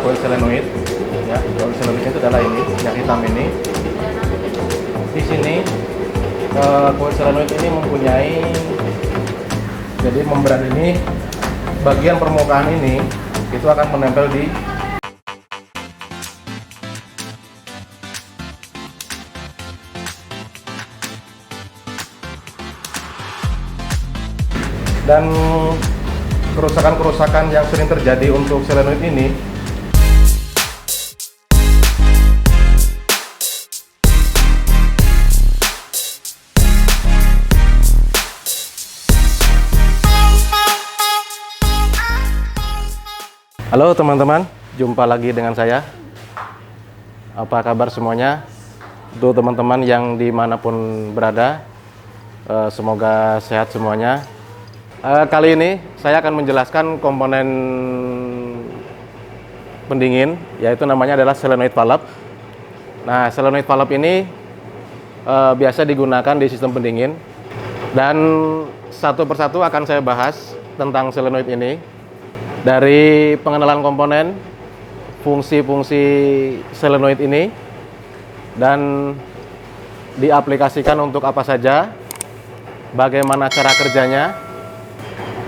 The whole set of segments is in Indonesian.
Coil solenoid, ya, coil solenoid itu adalah ini, yang hitam ini. Di sini coil solenoid ini mempunyai, jadi membran ini, bagian permukaan ini itu akan menempel di dan kerusakan-kerusakan yang sering terjadi untuk solenoid ini Halo teman-teman, jumpa lagi dengan saya. Apa kabar semuanya? Untuk teman-teman yang dimanapun berada, semoga sehat semuanya. Kali ini saya akan menjelaskan komponen pendingin, yaitu namanya adalah solenoid valve. Nah, solenoid valve ini biasa digunakan di sistem pendingin, dan satu persatu akan saya bahas tentang solenoid ini. Dari pengenalan komponen, fungsi-fungsi solenoid ini, dan diaplikasikan untuk apa saja, bagaimana cara kerjanya,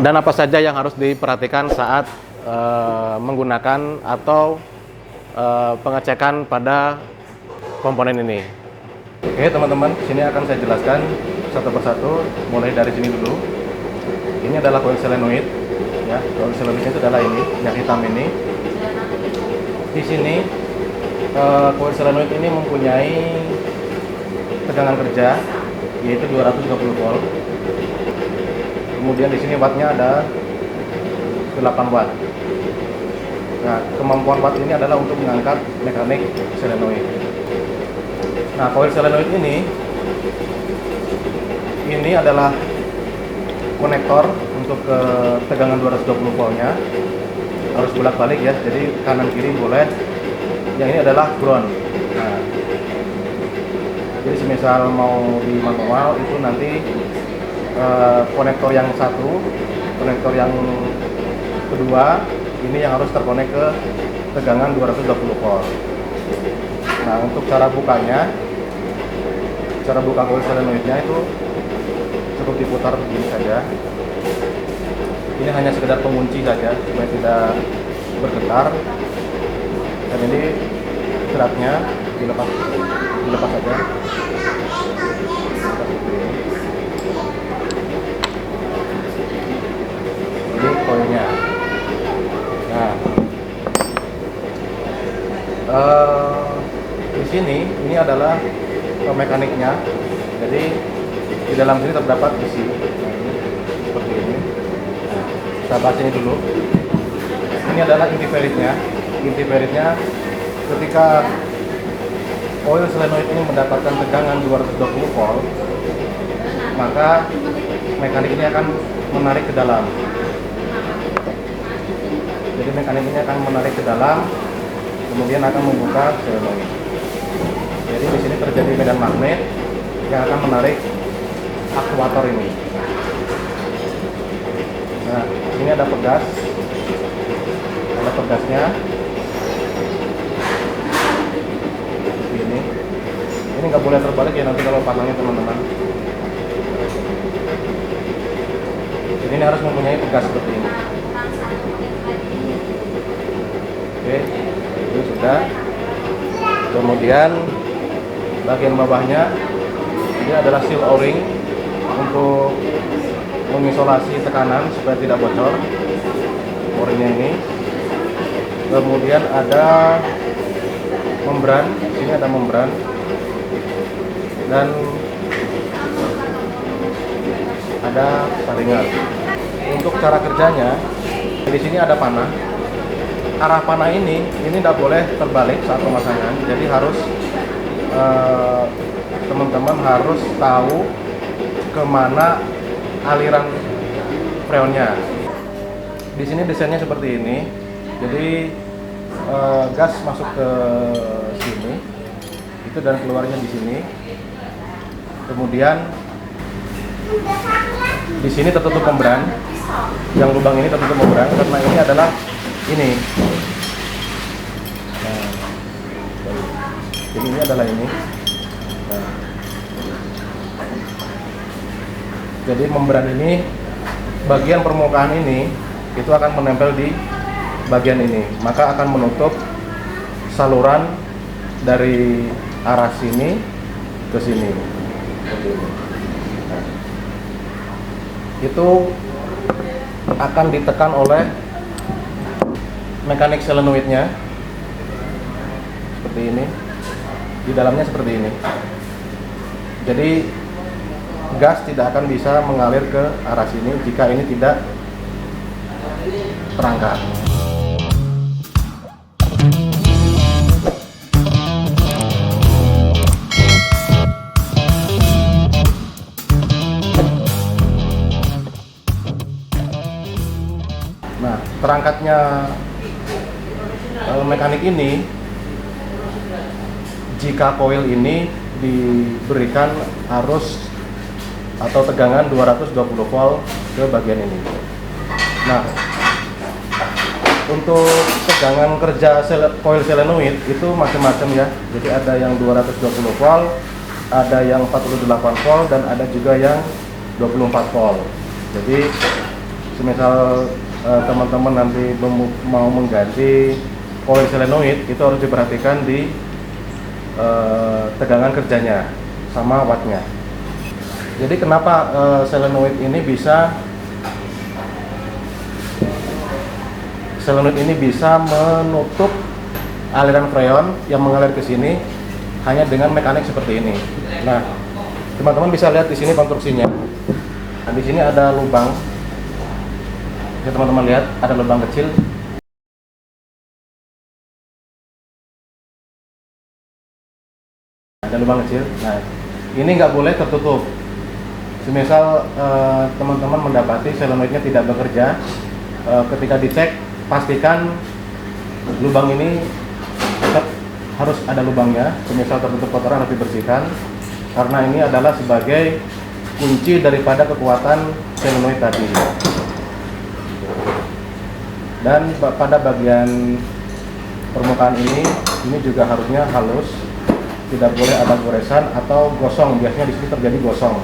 dan apa saja yang harus diperhatikan saat menggunakan atau pengecekan pada komponen ini. Oke teman-teman, sini akan saya jelaskan satu persatu, mulai dari sini dulu. Ini adalah coil solenoid. Ya, coil solenoid itu adalah ini, yang hitam ini. Di sini coil solenoid ini mempunyai tegangan kerja, yaitu 220 volt. Kemudian di sini wattnya ada 8 watt. Nah, kemampuan watt ini adalah untuk mengangkat mekanik solenoid. Nah, coil solenoid ini adalah konektor untuk ke tegangan 220 voltnya, harus bolak-balik ya, jadi kanan kiri boleh. Yang ini adalah ground. Nah, jadi semisal mau di manual itu nanti konektor yang satu, konektor yang kedua ini yang harus terkonek ke tegangan 220 volt. Nah, untuk cara bukanya, cara buka coil solenoidnya itu cukup diputar begini saja. Ini hanya sekedar pengunci saja supaya tidak bergetar. Dan ini keratnya dilepas saja. Ini koilnya. Nah, di sini ini adalah mekaniknya. Jadi di dalam sini terdapat besi seperti ini. Nah, kita bahas ini dulu. Ini adalah inti feritnya. Inti feritnya ketika coil solenoid ini mendapatkan tegangan 220 volt, maka mekanik ini akan menarik ke dalam. Jadi mekanik ini akan menarik ke dalam, kemudian akan membuka solenoid. Jadi di sini terjadi medan magnet yang akan menarik aktuator ini. Nah, ini ada pegas, pegasnya seperti ini. Ini nggak boleh terbalik ya nanti kalau pasangnya teman-teman. Jadi ini harus mempunyai pegas seperti ini. Oke, ini sudah. Kemudian bagian bawahnya ini adalah seal O-ring untuk mengisolasi tekanan supaya tidak bocor. O-ringnya ini. Kemudian ada membran, sini ada membran, dan ada saringan. Untuk cara kerjanya, di sini ada panah. Arah panah ini tidak boleh terbalik saat pemasangan. Jadi harus teman-teman harus tahu kemana aliran freonnya. Di sini desainnya seperti ini. Jadi gas masuk ke sini, itu dan keluarnya di sini. Kemudian di sini tertutup membran. Yang lubang ini tertutup membran karena ini adalah ini Nah, jadi ini adalah ini. Nah, jadi membran ini, bagian permukaan ini itu akan menempel di bagian ini, maka akan menutup saluran dari arah sini ke sini. Seperti ini. Nah, itu akan ditekan oleh mekanik solenoidnya seperti ini, di dalamnya seperti ini. Jadi gas tidak akan bisa mengalir ke arah sini jika ini tidak terangkat. Nah, terangkatnya mekanik ini, jika koil ini diberikan arus atau tegangan 220 volt ke bagian ini. Nah, untuk tegangan kerja koil solenoid itu macam-macam ya. Jadi ada yang 220 volt, ada yang 48 volt, dan ada juga yang 24 volt. Jadi semisal teman-teman nanti mau mengganti koil solenoid, itu harus diperhatikan di tegangan kerjanya sama wattnya. Jadi kenapa solenoid ini bisa menutup aliran freon yang mengalir ke sini hanya dengan mekanik seperti ini. Nah, teman-teman bisa lihat di sini konstruksinya. Nah, di sini ada lubang. Ya, teman-teman lihat ada lubang kecil. Ada lubang kecil. Nah, ini nggak boleh tertutup. Semisal teman-teman mendapati solenoidnya tidak bekerja, ketika dicek pastikan lubang ini tetap harus ada lubangnya. Semisal tertutup kotoran harus dibersihkan, karena ini adalah sebagai kunci daripada kekuatan solenoid tadi. Dan pada bagian permukaan ini juga harusnya halus, tidak boleh ada goresan atau gosong. Biasanya di sini terjadi gosong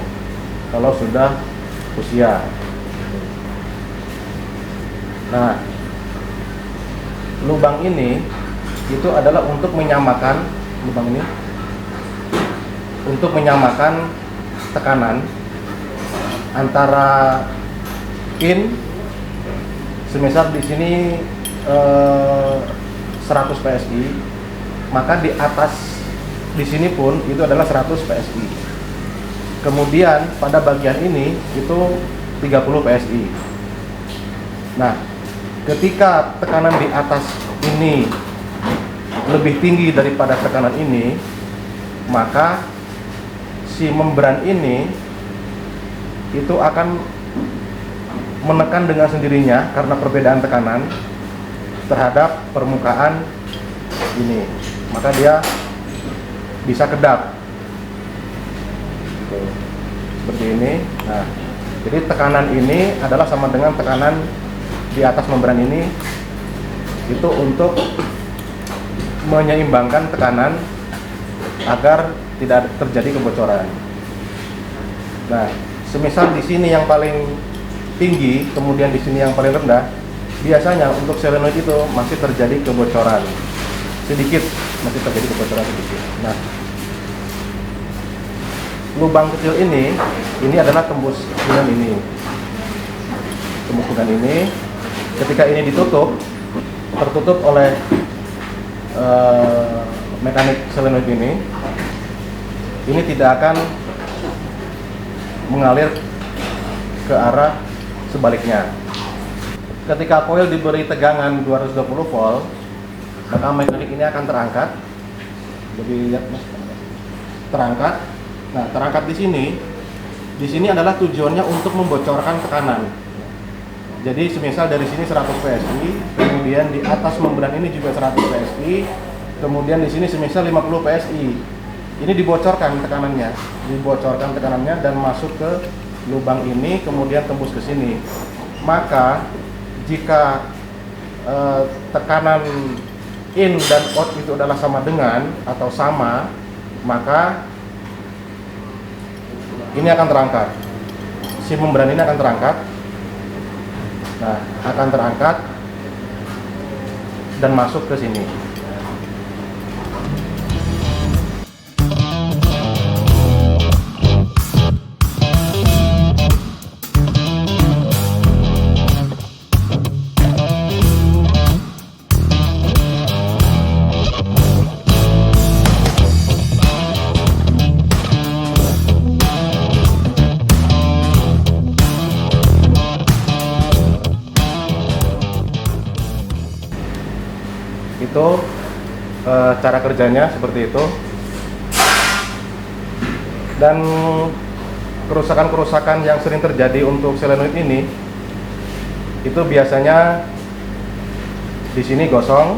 kalau sudah usia. Nah, lubang ini itu adalah untuk menyamakan tekanan antara in. Semisal di sini 100 PSI, maka di atas di sini pun itu adalah 100 PSI. Kemudian pada bagian ini itu 30 PSI. Nah, ketika tekanan di atas ini lebih tinggi daripada tekanan ini, maka si membran ini itu akan menekan dengan sendirinya karena perbedaan tekanan terhadap permukaan ini, maka dia bisa kedap seperti ini. Nah, jadi tekanan ini adalah sama dengan tekanan di atas membran ini, itu untuk menyeimbangkan tekanan agar tidak terjadi kebocoran. Nah, semisal di sini yang paling tinggi, kemudian di sini yang paling rendah, biasanya untuk solenoid itu masih terjadi kebocoran sedikit, Nah, lubang kecil ini adalah tembus dengan ini. Ketika ini ditutup, tertutup oleh mekanik solenoid ini tidak akan mengalir ke arah sebaliknya. Ketika koil diberi tegangan 220 volt, maka mekanik ini akan terangkat. Jadi lihat Mas, terangkat. Nah, terangkat di sini adalah tujuannya untuk membocorkan tekanan. Jadi semisal dari sini 100 PSI, kemudian di atas membran ini juga 100 PSI, kemudian di sini semisal 50 PSI. Ini dibocorkan tekanannya dan masuk ke lubang ini, kemudian tembus ke sini. Maka jika tekanan in dan out itu adalah sama dengan atau sama, maka ini akan terangkat. Si membran ini akan terangkat. Nah, akan terangkat dan masuk ke sini. Itu cara kerjanya seperti itu. Dan kerusakan-kerusakan yang sering terjadi untuk solenoid ini itu biasanya di sini gosong.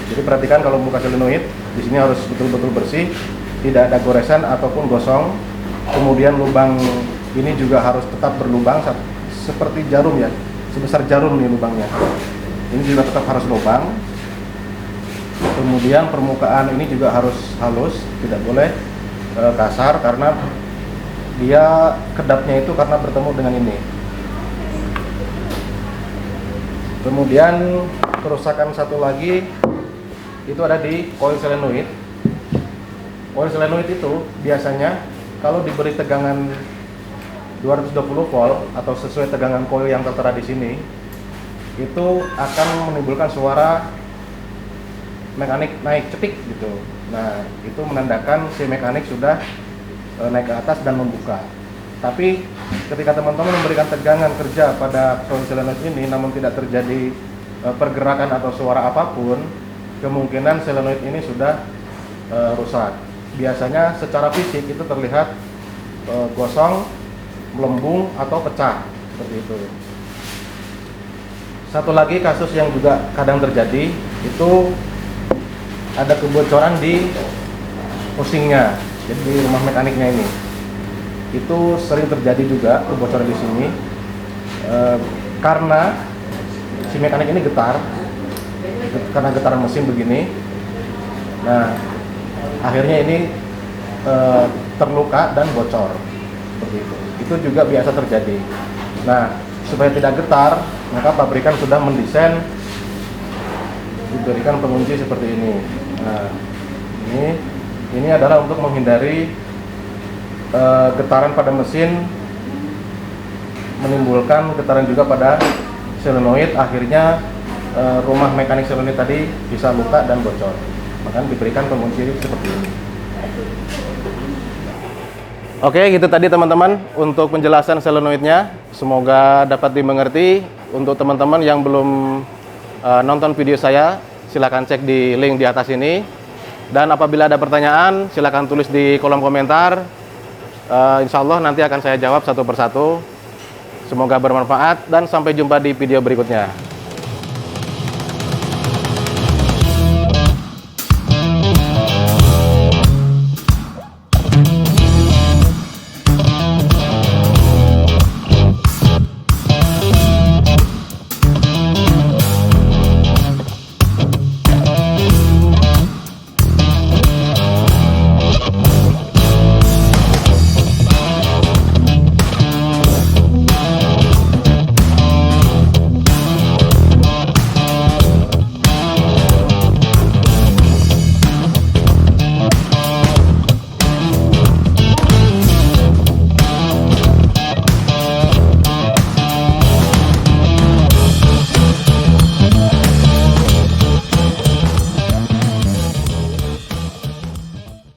Jadi perhatikan kalau buka solenoid, di sini harus betul-betul bersih, tidak ada goresan ataupun gosong. Kemudian lubang ini juga harus tetap berlubang seperti jarum ya, sebesar jarum nih lubangnya. Ini juga tetap harus lubang. Kemudian permukaan ini juga harus halus, tidak boleh kasar karena dia kedapnya itu karena bertemu dengan ini. Kemudian kerusakan satu lagi itu ada di coil solenoid. Coil solenoid itu biasanya kalau diberi tegangan 220 volt atau sesuai tegangan coil yang tertera di sini, itu akan menimbulkan suara mekanik naik cetik gitu. Nah, itu menandakan si mekanik sudah naik ke atas dan membuka. Tapi ketika teman-teman memberikan tegangan kerja pada coil solenoid ini namun tidak terjadi pergerakan atau suara apapun, kemungkinan solenoid ini sudah rusak. Biasanya secara fisik itu terlihat gosong, melembung atau pecah seperti itu. Satu lagi kasus yang juga kadang terjadi itu ada kebocoran di housingnya, jadi di rumah mekaniknya ini. Itu sering terjadi juga kebocoran di sini karena si mekanik ini getar, karena getaran mesin begini. Nah, akhirnya ini terluka dan bocor seperti itu. Itu juga biasa terjadi. Nah, supaya tidak getar, maka pabrikan sudah mendesain diberikan pengunci seperti ini. Nah, ini adalah untuk menghindari getaran pada mesin menimbulkan getaran juga pada solenoid, akhirnya rumah mekanik solenoid tadi bisa luka dan bocor. Maka diberikan pengunci seperti ini. Oke, gitu tadi teman-teman untuk penjelasan solenoidnya. Semoga dapat dimengerti. Untuk teman-teman yang belum nonton video saya, silakan cek di link di atas ini. Dan apabila ada pertanyaan, silakan tulis di kolom komentar. Insya Allah nanti akan saya jawab satu persatu. Semoga bermanfaat dan sampai jumpa di video berikutnya.